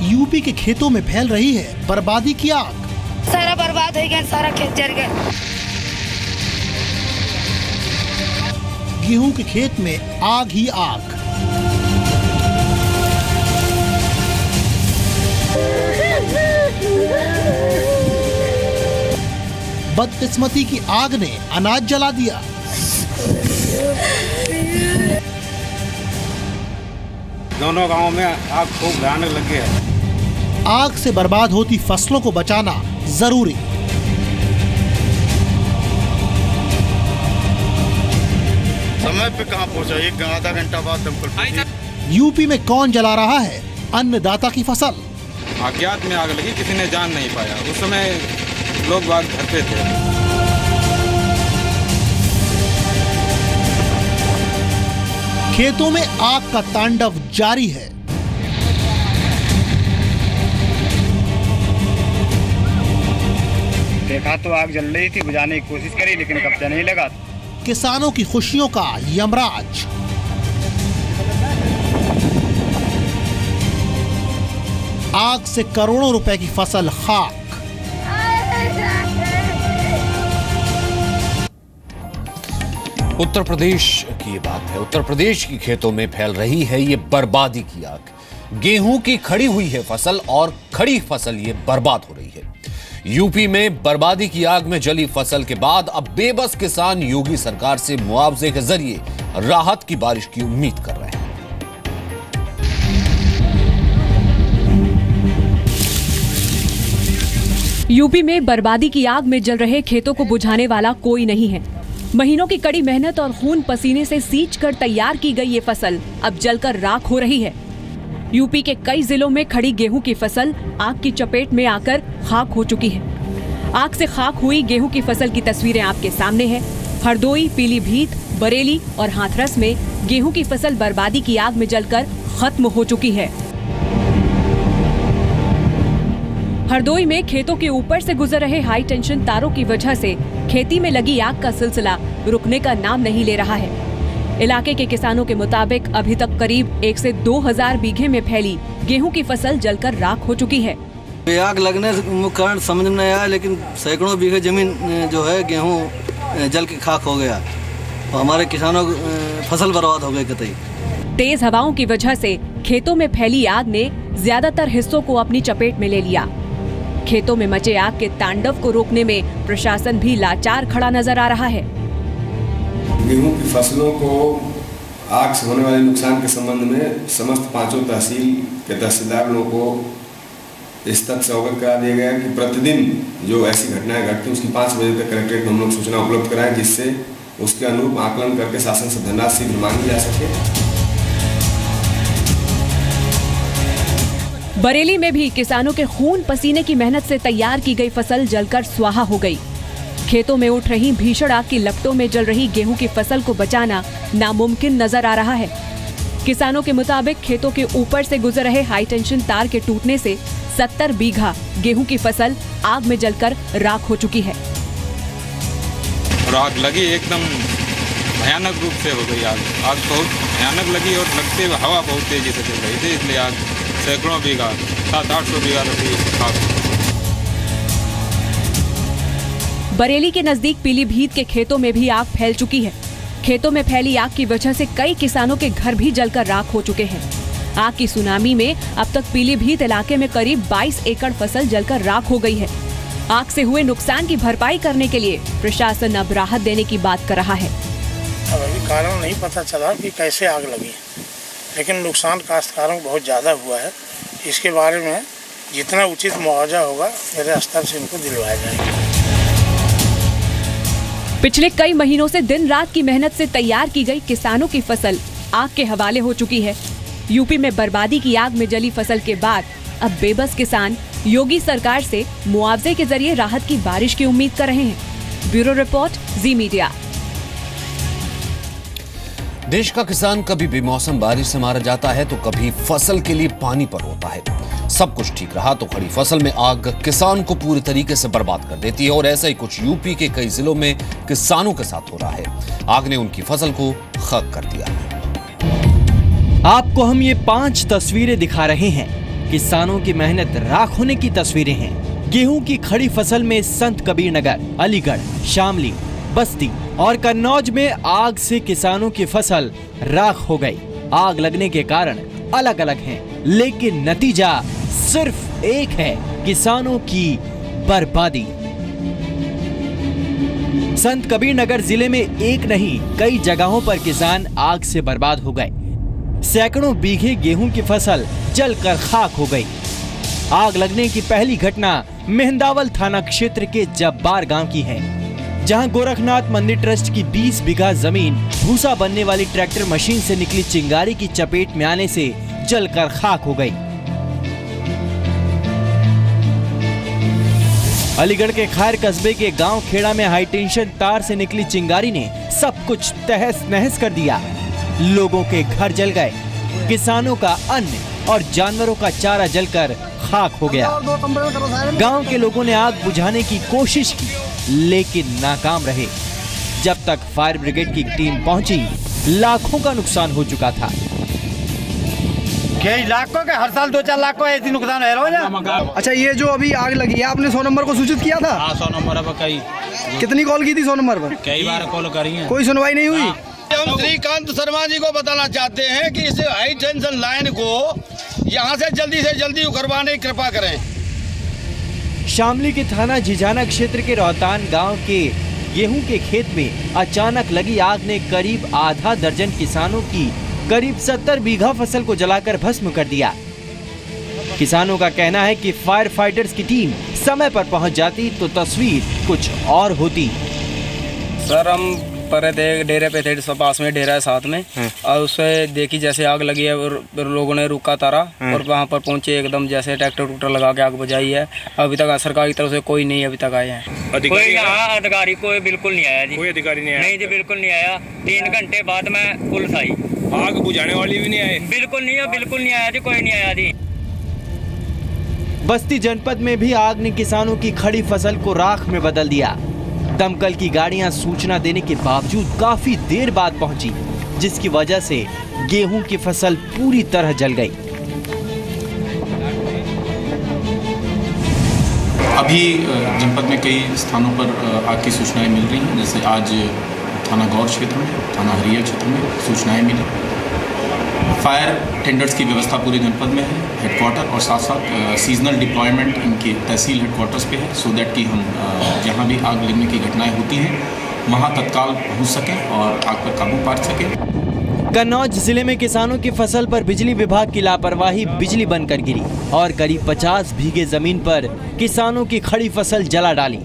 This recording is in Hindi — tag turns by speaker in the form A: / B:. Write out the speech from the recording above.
A: यूपी के खेतों में फैल रही है बर्बादी की आग।
B: सारा बर्बाद हो गया, सारा खेत जल गया।
A: गेहूं के खेत में आग ही आग। बदकिस्मती की आग ने अनाज जला दिया।
C: दोनों गांवों में आग खूब भयानक लगी है।
A: आग से बर्बाद होती फसलों को बचाना जरूरी।
C: समय पे कहां पहुंचा, एक आधा घंटा बाद दमकल पहुंची।
A: यूपी में कौन जला रहा है अन्नदाता की फसल?
C: अज्ञात में आग लगी, किसी ने जान नहीं पाया। उस समय लोग बाग घर पे थे।
A: खेतों में आग का तांडव जारी है।
D: देखा तो आग जल रही थी, बुझाने की कोशिश करी लेकिन कब्जा नहीं लगा।
A: किसानों की खुशियों का यमराज। आग से करोड़ों रुपए की फसल खाक।
E: उत्तर प्रदेश की ये बात है। उत्तर प्रदेश की खेतों में फैल रही है ये बर्बादी की आग। गेहूं की खड़ी हुई है फसल और खड़ी फसल ये बर्बाद हो रही है। यूपी में बर्बादी की आग में जली फसल के बाद अब बेबस किसान योगी सरकार से मुआवजे के जरिए राहत की बारिश की उम्मीद कर रहे हैं।
F: यूपी में बर्बादी की आग में जल रहे खेतों को बुझाने वाला कोई नहीं है। महीनों की कड़ी मेहनत और खून पसीने से सींच कर तैयार की गई ये फसल अब जलकर राख हो रही है। यूपी के कई जिलों में खड़ी गेहूं की फसल आग की चपेट में आकर खाक हो चुकी है। आग से खाक हुई गेहूं की फसल की तस्वीरें आपके सामने हैं। हरदोई, पीलीभीत, बरेली और हाथरस में गेहूं की फसल बर्बादी की आग में जलकर खत्म हो चुकी है। हरदोई में खेतों के ऊपर से गुजर रहे हाई टेंशन तारों की वजह से खेती में लगी आग का सिलसिला रुकने का नाम नहीं ले रहा है। इलाके के किसानों के मुताबिक अभी तक करीब 1 से 2 हजार बीघे में फैली गेहूं की फसल जलकर राख हो चुकी है।
G: आग लगने का कारण समझ में नहीं आया, लेकिन सैकड़ों बीघे जमीन जो है गेहूं जल के खाक हो गया और हमारे किसानों फसल बर्बाद हो गई कतई।
F: तेज हवाओं की वजह से खेतों में फैली आग ने ज्यादातर हिस्सों को अपनी चपेट में ले लिया। खेतों में मचे आग के तांडव को रोकने में प्रशासन भी लाचार खड़ा नजर आ रहा है।
H: गेहूं की फसलों को आग से होने वाले नुकसान के संबंध में समस्त 5 तहसील के तहसीलदारों को इस तक से अवगत करा दिया गया कि प्रतिदिन जो ऐसी घटनाएं घटती हैं उसकी 5 बजे तक कलेक्ट्रेट में हम लोग सूचना उपलब्ध कराएं, जिससे उसके अनुरूप आकलन करके शासन से धनराशि शीघ्र मांगी जा सके।
F: बरेली में भी किसानों के खून पसीने की मेहनत से तैयार की गई फसल जलकर स्वाहा हो गई। खेतों में उठ रही भीषण आग की लपटों में जल रही गेहूं की फसल को बचाना नामुमकिन नजर आ रहा है। किसानों के मुताबिक खेतों के ऊपर से गुजर रहे हाई टेंशन तार के टूटने से 70 बीघा गेहूं की फसल आग में जलकर राख हो चुकी है।
C: और आग लगी एकदम भयानक रूप से हो गई। आग बहुत भयानक लगी और लगते हुए हवा बहुत तेजी से चल रही थी, इसलिए आग सैकड़ों बीघा 700-800 बीघा खाक।
F: बरेली के नजदीक पीलीभीत के खेतों में भी आग फैल चुकी है। खेतों में फैली आग की वजह से कई किसानों के घर भी जलकर राख हो चुके हैं। आग की सुनामी में अब तक पीलीभीत इलाके में करीब 22 एकड़ फसल जलकर राख हो गई है। आग से हुए नुकसान की भरपाई करने के लिए प्रशासन अब राहत देने की बात कर रहा है।
I: अब अभी कारण नहीं पता चला कि कैसे आग लगी, लेकिन नुकसान काश्तकारों को बहुत ज़्यादा हुआ है। इसके बारे में जितना उचित मुआवजा होगा मेरे स्तर से इनको दिलवाया जाएगा।
F: पिछले कई महीनों से दिन रात की मेहनत से तैयार की गई किसानों की फसल आग के हवाले हो चुकी है। यूपी में बर्बादी की आग में जली फसल के बाद अब बेबस किसान योगी सरकार से मुआवजे के जरिए राहत की बारिश की उम्मीद कर रहे हैं। ब्यूरो रिपोर्ट, जी मीडिया।
E: देश का किसान कभी बेमौसम बारिश से मारा जाता है तो कभी फसल के लिए पानी पर होता है। सब कुछ ठीक रहा तो खड़ी फसल में आग किसान को पूरी तरीके से बर्बाद कर देती है और ऐसा ही कुछ यूपी के कई जिलों में किसानों के साथ हो रहा है। आग ने उनकी फसल को खाक कर दिया।
J: आपको हम ये 5 तस्वीरें दिखा रहे हैं किसानों की मेहनत राख होने की तस्वीरें हैं। गेहूं की खड़ी फसल में संत कबीर नगर, अलीगढ़, शामली, बस्ती और कन्नौज में आग से किसानों की फसल राख हो गई। आग लगने के कारण अलग अलग हैं, लेकिन नतीजा सिर्फ एक है, किसानों की बर्बादी। संत कबीर नगर जिले में एक नहीं कई जगहों पर किसान आग से बर्बाद हो गए। सैकड़ों बीघे गेहूं की फसल जलकर खाक हो गई। आग लगने की पहली घटना मेहंदावल थाना क्षेत्र के जब्बार गांव की है, जहां गोरखनाथ मंदिर ट्रस्ट की 20 बीघा जमीन भूसा बनने वाली ट्रैक्टर मशीन से निकली चिंगारी की चपेट में आने से जलकर खाक हो गई। अलीगढ़ के खैर कस्बे के गांव खेड़ा में हाई टेंशन तार से निकली चिंगारी ने सब कुछ तहस नहस कर दिया। लोगों के घर जल गए, किसानों का अन्न और जानवरों का चारा जलकर खाक हो गया। गांव के लोगों ने आग बुझाने की कोशिश की, लेकिन नाकाम रहे। जब तक फायर ब्रिगेड की टीम पहुंची, लाखों का नुकसान हो चुका था।
D: कई लाखों के हर साल 2-4 लाख को ऐसी नुकसान है रोज।
K: अच्छा, ये जो अभी आग लगी है, आपने 100 नंबर को सूचित किया था?
L: 100 नंबर पर कई
K: कितनी कॉल की थी 100 नंबर पर?
L: कई बार कॉल करी है,
K: कोई सुनवाई नहीं हुई।
M: हम श्रीकांत शर्मा जी को बताना चाहते हैं कि इस हाई टेंशन लाइन को यहाँ से जल्दी उखड़वाने की कृपा करें।
J: शामली के थाना झिझाना क्षेत्र के रोहतान गांव के गेहूं के खेत में अचानक लगी आग ने करीब आधा दर्जन किसानों की करीब 70 बीघा फसल को जलाकर भस्म कर दिया। किसानों का कहना है कि फायर फाइटर्स की टीम समय पर पहुंच जाती तो तस्वीर कुछ और होती।
N: सर, हम पर डेरे पे थे, पास में डेरा है साथ में, और उससे देखी जैसे आग लगी है और लोगों ने रुका तारा और वहाँ पर पहुंचे एकदम, जैसे ट्रैक्टर लगा के आग बुझाई है। अभी तक सरकार की तरफ से कोई नहीं अभी तक आए हैं।
O: अधिकारी कोई बिल्कुल नहीं आया जी। कोई अधिकारी नहीं आया? नहीं जी, बिल्कुल नहीं आया। 3 घंटे बाद में पुलिस आई।
M: आग बुझाने वाली भी नहीं आई?
O: बिल्कुल नहीं आया जी, कोई नहीं आया जी।
J: बस्ती जनपद में भी आग ने किसानों की खड़ी फसल को राख में बदल दिया। दमकल की गाड़ियां सूचना देने के बावजूद काफी देर बाद पहुंची, जिसकी वजह से गेहूं की फसल पूरी तरह जल गई।
P: अभी जनपद में कई स्थानों पर आग की सूचनाएं मिल रही हैं, जैसे आज थाना गौर क्षेत्र में, थाना हरिया क्षेत्र में सूचनाएं मिली। फायर टेंडर्स की व्यवस्था पूरे जनपद में है, हेडक्वार्टर और साथ साथ सीजनल डिप्लॉयमेंट इनके तहसील हेडक्वार्टर्स पे है, सो दैट कि हम जहां भी आग लगने की घटनाएं होती हैं वहां तत्काल पहुंच सकें और आग पर काबू पा सकें।
J: कन्नौज जिले में किसानों की फसल पर बिजली विभाग की लापरवाही बिजली बनकर गिरी और करीब 50 बीघे जमीन पर किसानों की खड़ी फसल जला डाली।